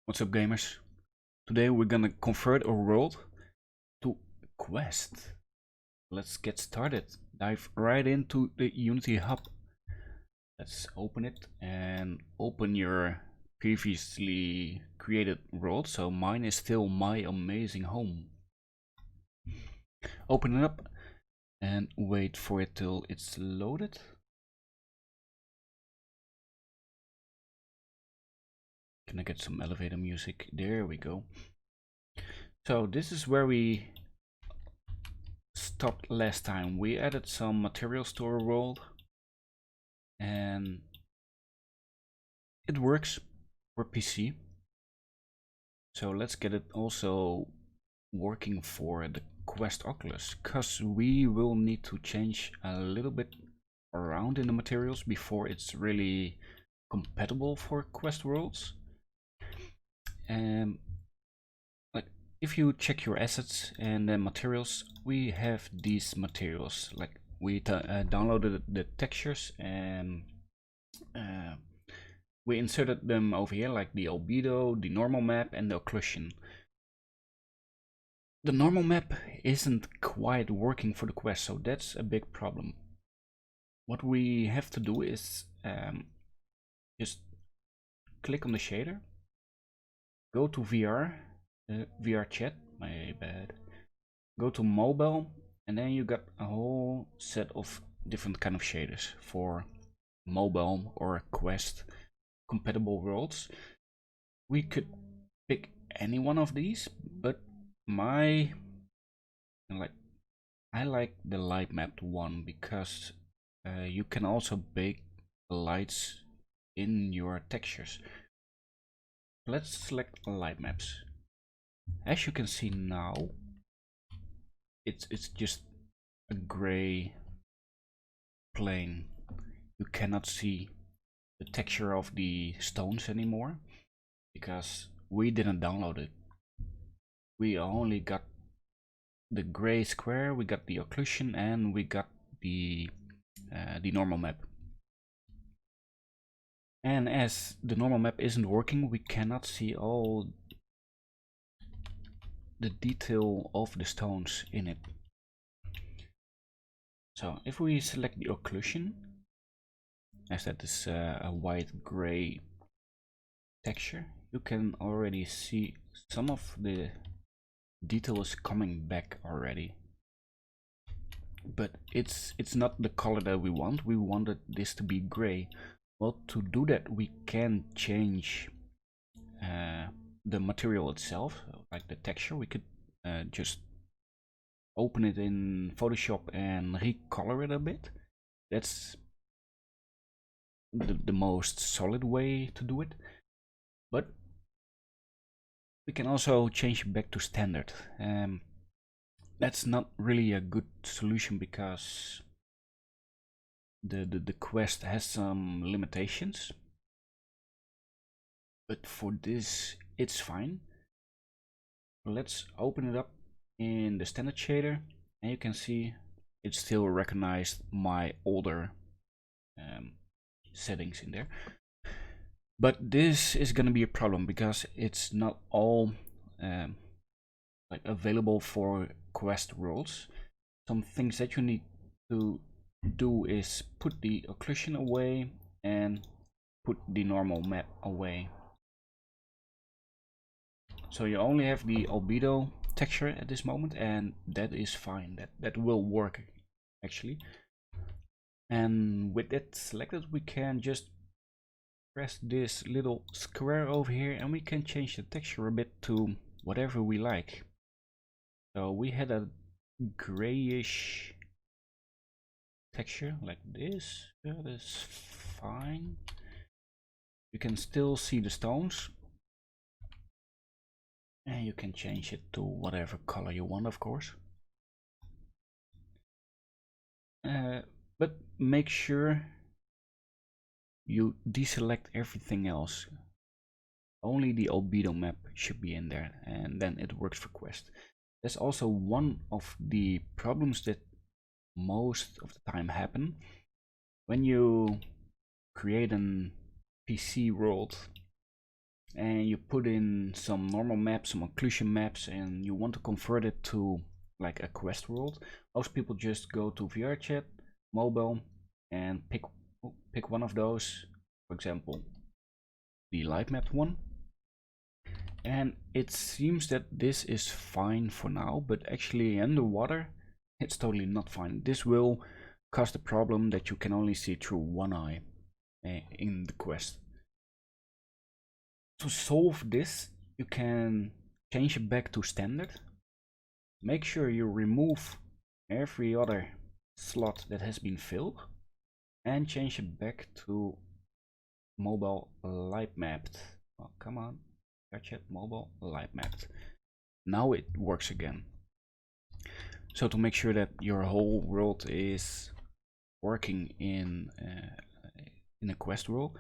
What's up, gamers? Today we're gonna convert our world to Quest. Let's get started. Dive right into the Unity Hub. Let's open it and open your previously created world. So mine is still my amazing home. Open it up and wait for it till it's loaded. Can I get some elevator music? There we go. So this is where we stopped last time. We added some materials to our world and it works for PC. So let's get it also working for the Quest Oculus, because we will need to change a little bit around in the materials before it's really compatible for Quest worlds. And like if you check your assets and the materials, we have these materials. Like we downloaded the textures and we inserted them over here, like the albedo, the normal map, and the occlusion. The normal map isn't quite working for the Quest, so that's a big problem. What we have to do is just click on the shader, go to VRChat, my bad, go to mobile, and then you got a whole set of different kind of shaders for mobile or Quest compatible worlds. We could pick any one of these, but I like the light mapped one because you can also bake the lights in your textures. Let's select light maps. As you can see now, it's just a gray plane. You cannot see the texture of the stones anymore because we didn't download it. We only got the gray square, we got the occlusion, and we got the normal map. And as the normal map isn't working, we cannot see all the detail of the stones in it. So if we select the occlusion, as that is a white gray texture, you can already see some of the detail is coming back already. But it's not the color that we want. We wanted this to be gray. Well, to do that we can change the material itself, like the texture. We could just open it in Photoshop and recolor it a bit. That's the most solid way to do it. But we can also change it back to standard. That's not really a good solution because the Quest has some limitations. But for this, it's fine. Let's open it up in the standard shader, and you can see it still recognized my older settings in there. But this is gonna be a problem because it's not all like available for Quest worlds. Some things that you need to do is put the occlusion away and put the normal map away. So you only have the albedo texture at this moment, and that is fine. That will work actually. And with that selected, we can just press this little square over here and we can change the texture a bit to whatever we like. So we had a grayish texture like this. That is fine. You can still see the stones, and you can change it to whatever color you want, of course. But make sure you deselect everything else. Only the albedo map should be in there, and then it works for Quest. That's also one of the problems that most of the time happen when you create an PC world and you put in some normal maps, some occlusion maps, and you want to convert it to like a Quest world, most people just go to VRChat mobile and pick one of those, for example the light map one, and it seems that this is fine for now, but actually underwater it's totally not fine. This will cause the problem that you can only see through one eye in the Quest. To solve this, you can change it back to standard. Make sure you remove every other slot that has been filled and change it back to mobile light mapped. Oh, come on, VRChat mobile light mapped. Now it works again. So to make sure that your whole world is working in a Quest world,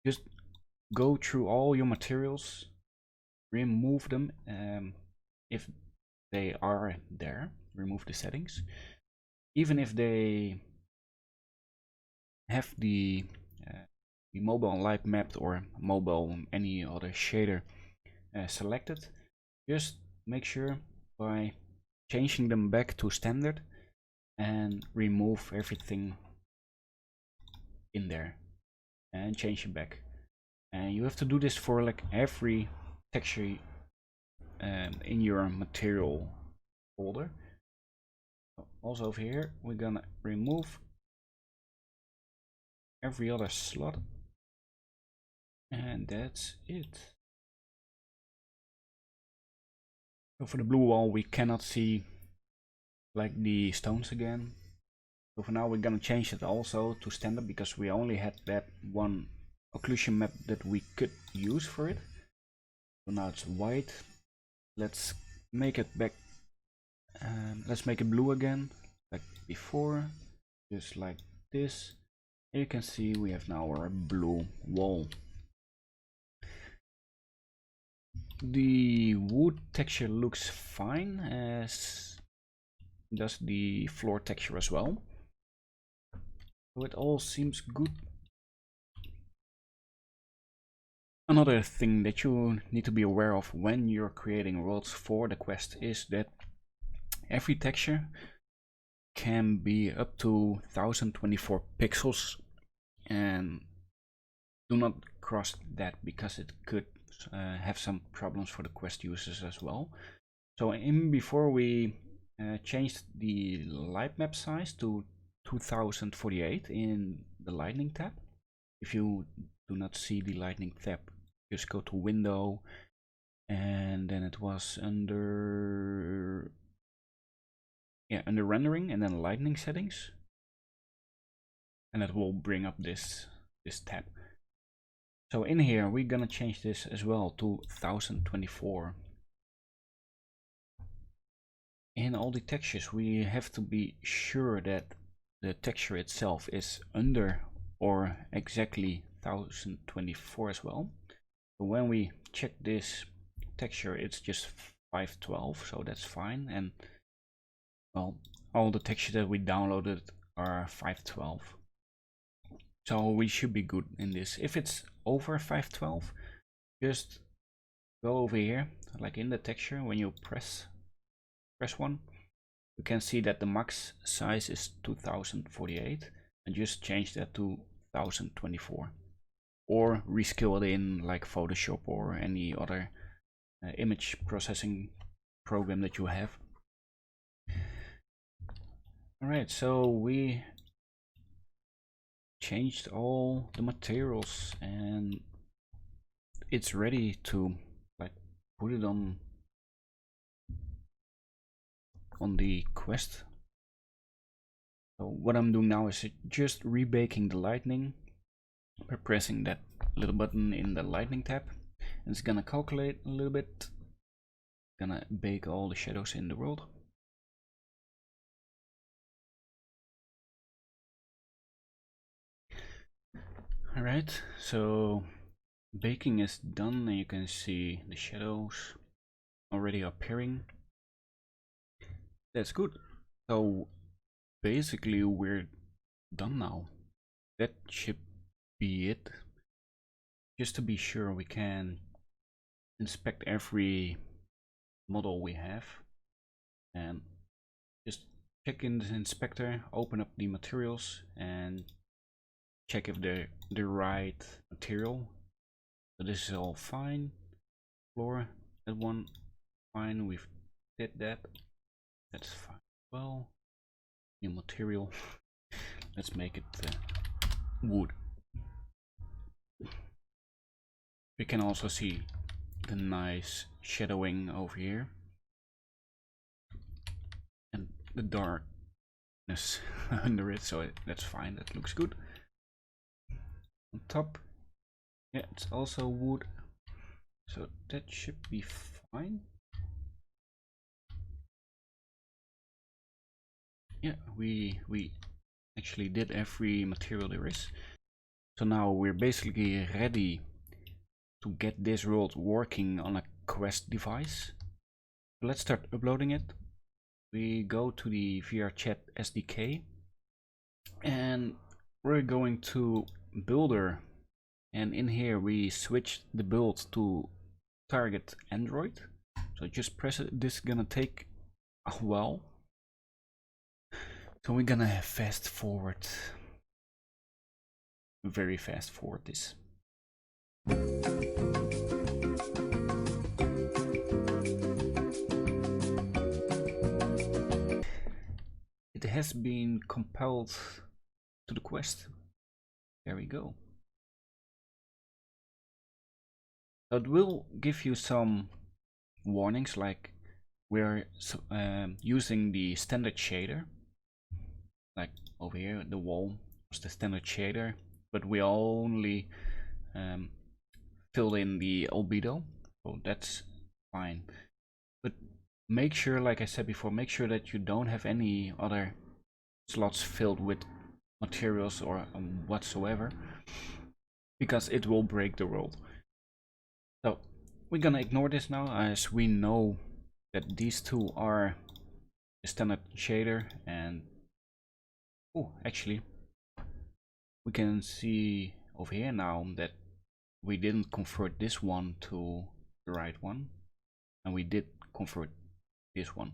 just go through all your materials, remove them if they are there, remove the settings. Even if they have the mobile light mapped or mobile any other shader selected, just make sure by changing them back to standard and remove everything in there and change it back. And you have to do this for like every texture in your material folder. Also over here we're gonna remove every other slot, and that's it. So for the blue wall we cannot see like the stones again, so for now we're gonna change it also to standard because we only had that one occlusion map that we could use for it. So now it's white. Let's make it back, let's make it blue again like before, just like this. And you can see we have now our blue wall. The wood texture looks fine, as does the floor texture as well. So it all seems good. Another thing that you need to be aware of when you're creating worlds for the Quest is that every texture can be up to 1024 pixels, and do not cross that because it could have some problems for the Quest users as well. So before we changed the light map size to 2048 in the lightning tab. If you do not see the lightning tab, just go to window, and then it was under rendering and then lightning settings, and it will bring up this tab. So in here we're gonna change this as well to 1024. In all the textures we have to be sure that the texture itself is under or exactly 1024 as well. So when we check this texture, it's just 512, so that's fine. And well, all the textures that we downloaded are 512, so we should be good in this. If it's over 512, just go over here, like in the texture, when you press one, you can see that the max size is 2048, and just change that to 1024, or rescale it in like Photoshop or any other image processing program that you have. Alright, so we changed all the materials and it's ready to like put it on the Quest. So what I'm doing now is just rebaking the lightning by pressing that little button in the lightning tab, and it's gonna calculate a little bit, gonna bake all the shadows in the world. Alright, so baking is done and you can see the shadows already appearing. That's good. So basically we're done now. That should be it. just to be sure, we can inspect every model we have and just check in the inspector, open up the materials and check if they're the right material. So this is all fine. Floor, that one fine, we've did that. That's fine. Well, new material. Let's make it wood. We can also see the nice shadowing over here and the darkness under it, so that's fine, that looks good. On top, yeah, it's also wood, so that should be fine. Yeah, we actually did every material there is. So now we're basically ready to get this world working on a Quest device. So let's start uploading it. We go to the VRChat SDK and we're going to Builder, and in here we switch the build to target Android. So just press it. This is gonna take a while, so we're gonna fast forward, very fast forward this. It has been compiled to the Quest. There we go. So it will give you some warnings, like we're using the standard shader. Like over here, the wall was the standard shader, but we only filled in the albedo, so that's fine. But make sure, like I said before, make sure that you don't have any other slots filled with materials or whatsoever, because it will break the world. So we're gonna ignore this now, as we know that these two are the standard shader. And oh, actually we can see over here now that we didn't convert this one to the right one, and we did convert this one.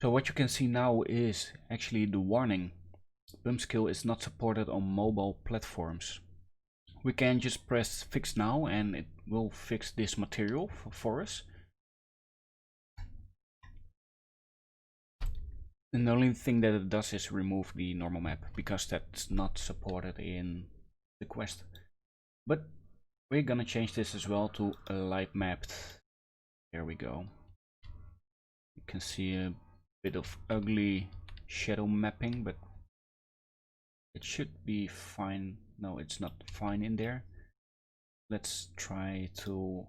So what you can see now is actually the warning: Bumpscale is not supported on mobile platforms. We can just press fix now and it will fix this material for us. And the only thing that it does is remove the normal map, because that's not supported in the Quest. But we're gonna change this as well to a light mapped. There we go. You can see a bit of ugly shadow mapping, but it should be fine. No, it's not fine in there. Let's try to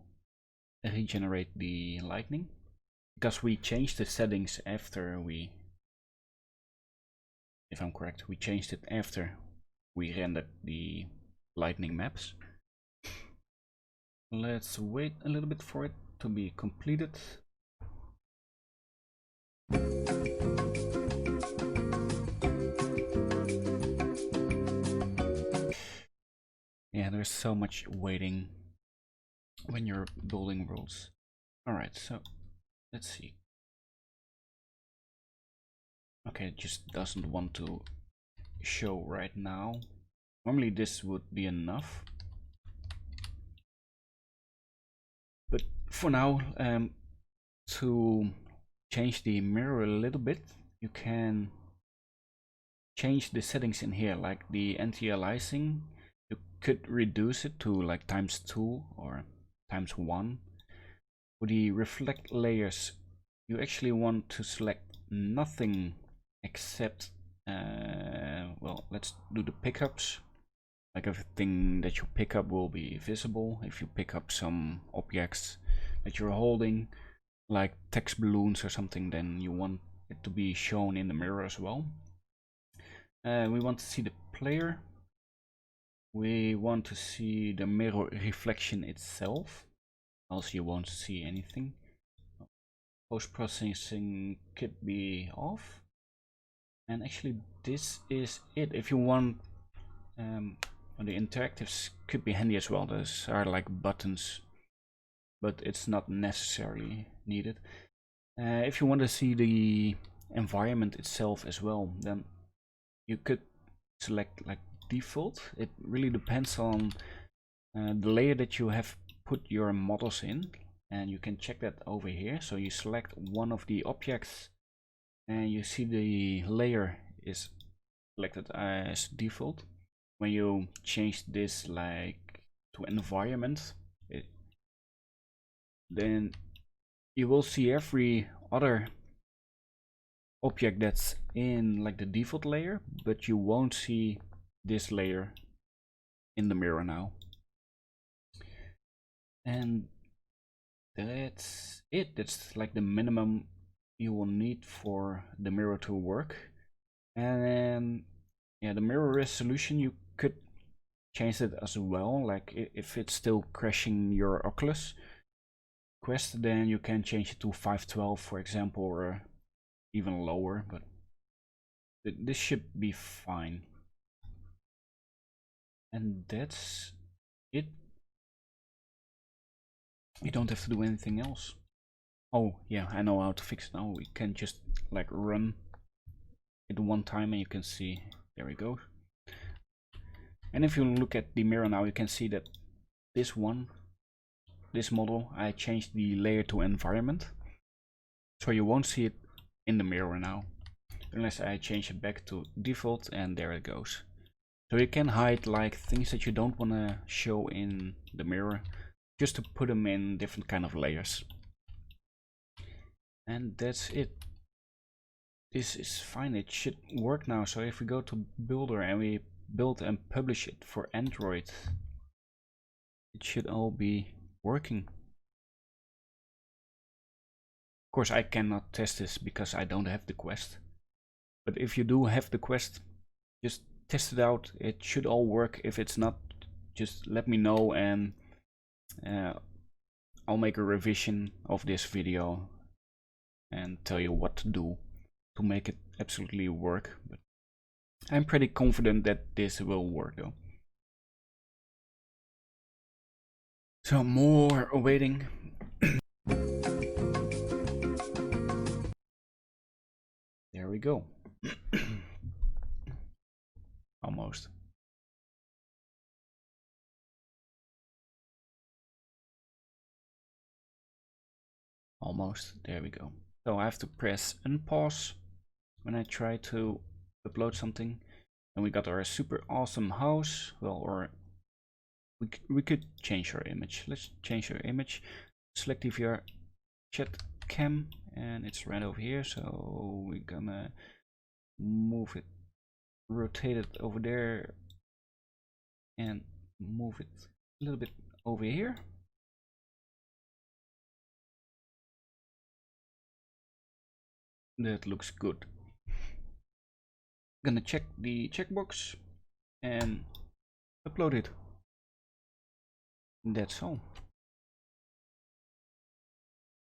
regenerate the lightning, because we changed the settings after we, if I'm correct, we changed it after we rendered the lightning maps. Let's wait a little bit for it to be completed. Yeah, there's so much waiting when you're building worlds. Alright, so let's see. Okay, it just doesn't want to show right now. Normally this would be enough, but for now, to change the mirror a little bit, you can change the settings in here, like the anti-aliasing. You could reduce it to like ×2 or ×1. For the reflect layers, you actually want to select nothing except well, let's do the pickups. Like everything that you pick up will be visible. If you pick up some objects that you're holding, like text balloons or something, then you want it to be shown in the mirror as well. We want to see the player. We want to see the mirror reflection itself, else you won't see anything. Post-processing could be off. And actually this is it. If you want The interactives could be handy as well. Those are like buttons, but it's not necessarily needed. If you want to see the environment itself as well, then you could select like default. It really depends on the layer that you have put your models in, and you can check that over here. So you select one of the objects and you see the layer is selected as default. When you change this like to environment, then you will see every other object that's in like the default layer, but you won't see this layer in the mirror now. And that's it. That's like the minimum you will need for the mirror to work. And then yeah, the mirror resolution, you could change it as well. Like if it's still crashing your Oculus Quest, then you can change it to 512 for example, or even lower, but this should be fine. And that's it. You don't have to do anything else. Oh yeah, I know how to fix it now. We can just like run it one time and you can see, there we go. And if you look at the mirror now, you can see that this model, I changed the layer to environment, so you won't see it in the mirror now unless I change it back to default, and there it goes. So you can hide like things that you don't want to show in the mirror, just to put them in different kind of layers. And that's it. This is fine, it should work now. So if we go to Builder and we build and publish it for Android, it should all be working. Of course, I cannot test this because I don't have the Quest. But if you do have the Quest, just test it out. It should all work. If it's not, just let me know, and I'll make a revision of this video and tell you what to do to make it absolutely work. But I'm pretty confident that this will work though. So more awaiting. There we go. Almost. Almost. There we go. So I have to press unpause when I try to upload something. And we got our super awesome house. Well, or we could change our image. Let's change our image. Select the VRChat cam, and it's right over here. So we're gonna move it, rotate it over there, and move it a little bit over here. That looks good. Gonna check the checkbox and upload it. That's all.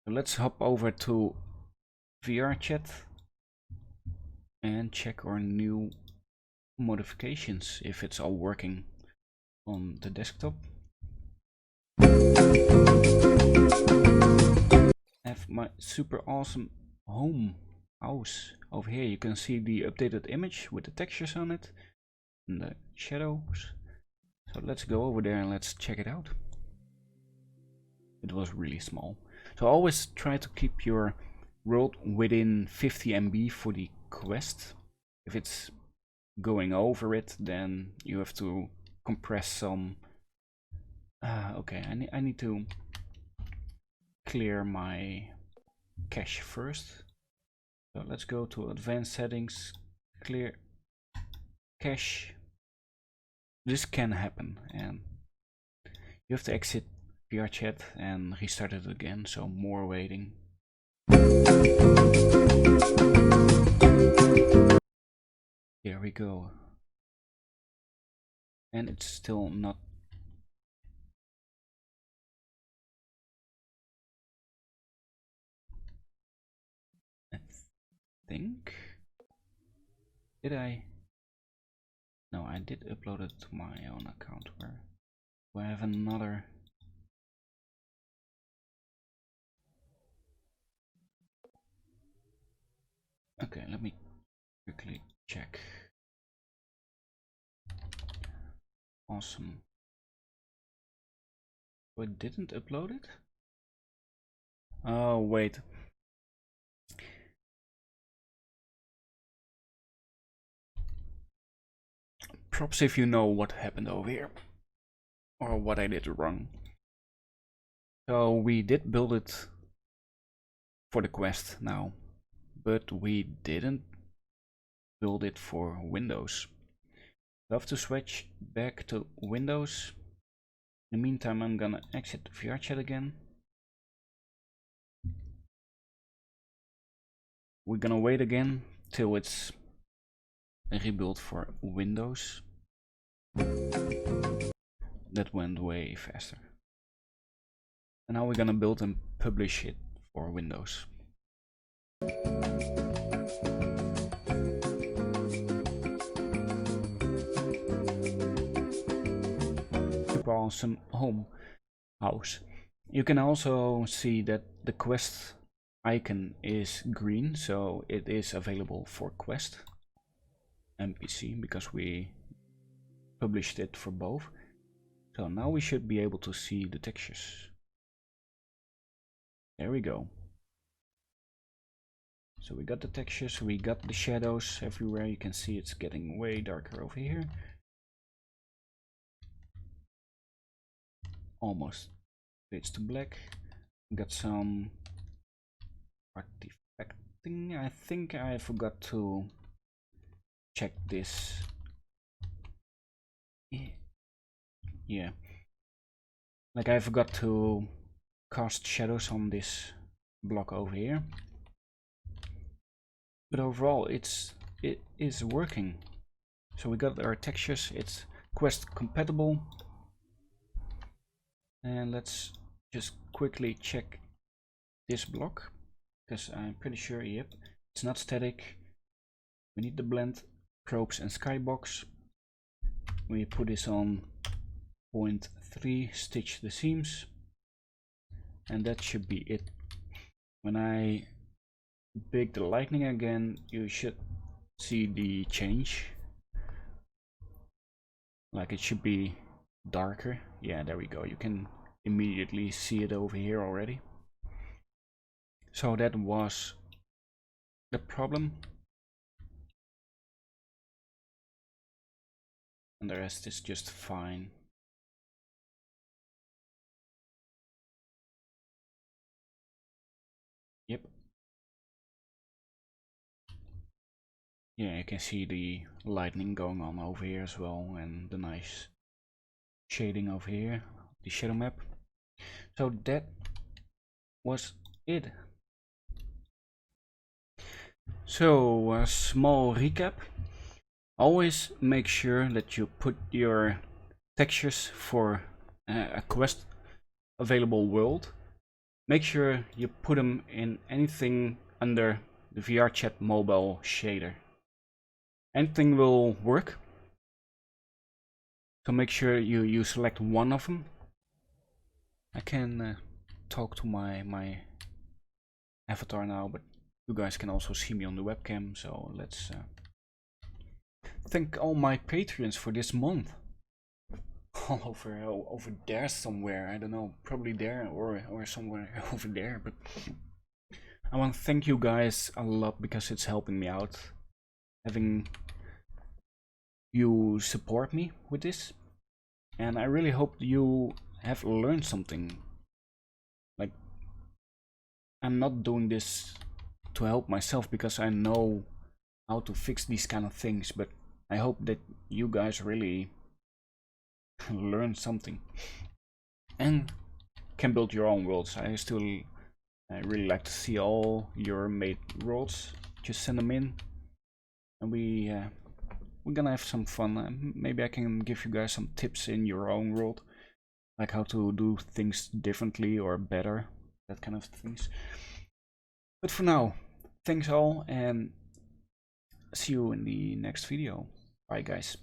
So let's hop over to VRChat and check our new modifications, if it's all working on the desktop. I have my super awesome house over here. You can see the updated image with the textures on it and the shadows. So let's go over there and let's check it out. It was really small. So always try to keep your world within 50 MB for the Quest. If it's going over it, then you have to compress some. Okay, I need to clear my cache first. So let's go to advanced settings, clear cache. This can happen, and you have to exit VRChat and restart it again. So more waiting. There we go. And it's still not. I think. Did I? No, I did upload it to my own account. Where do I have another? Okay, let me quickly check. Awesome. I didn't upload it? Oh, wait. Props if you know what happened over here. Or what I did wrong. So we did build it for the Quest now. But we didn't build it for Windows. I have to switch back to Windows. In the meantime, I'm gonna exit VRChat again. We're gonna wait again till it's rebuilt for Windows. That went way faster. And now we're gonna build and publish it for Windows. Super awesome home house. You can also see that the Quest icon is green, so it is available for Quest and PC because we published it for both. So now we should be able to see the textures. There we go. So we got the textures, we got the shadows everywhere. You can see it's getting way darker over here. Almost fades to black. We got some artifacting. I think I forgot to check this. Yeah. Like I forgot to cast shadows on this block over here. But overall it is working. So we got our textures, it's Quest compatible. And let's just quickly check this block, because I'm pretty sure, yep, it's not static. We need the blend, probes and skybox. We put this on 0.3, stitch the seams, and that should be it. When I bake the lightning again, you should see the change. Like it should be darker. Yeah, there we go. You can immediately see it over here already. So that was the problem. And the rest is just fine. Yep. Yeah, you can see the lightning going on over here as well, and the nice shading over here, the shadow map. So that was it. So a small recap. Always make sure that you put your textures for a Quest available world. Make sure you put them in anything under the VRChat mobile shader. Anything will work. So make sure you select one of them. I can talk to my avatar now, but you guys can also see me on the webcam. So let's thank all my patrons for this month. All over there somewhere. I don't know, probably there or somewhere over there. But I want to thank you guys a lot because it's helping me out. Having you support me with this, and I really hope you have learned something. Like, I'm not doing this to help myself because I know how to fix these kind of things, but I hope that you guys really learn something and can build your own worlds. I really like to see all your made worlds. Just send them in, and we're gonna have some fun. Maybe I can give you guys some tips in your own world, like how to do things differently or better, that kind of things. But for now, thanks all, and see you in the next video. Bye guys.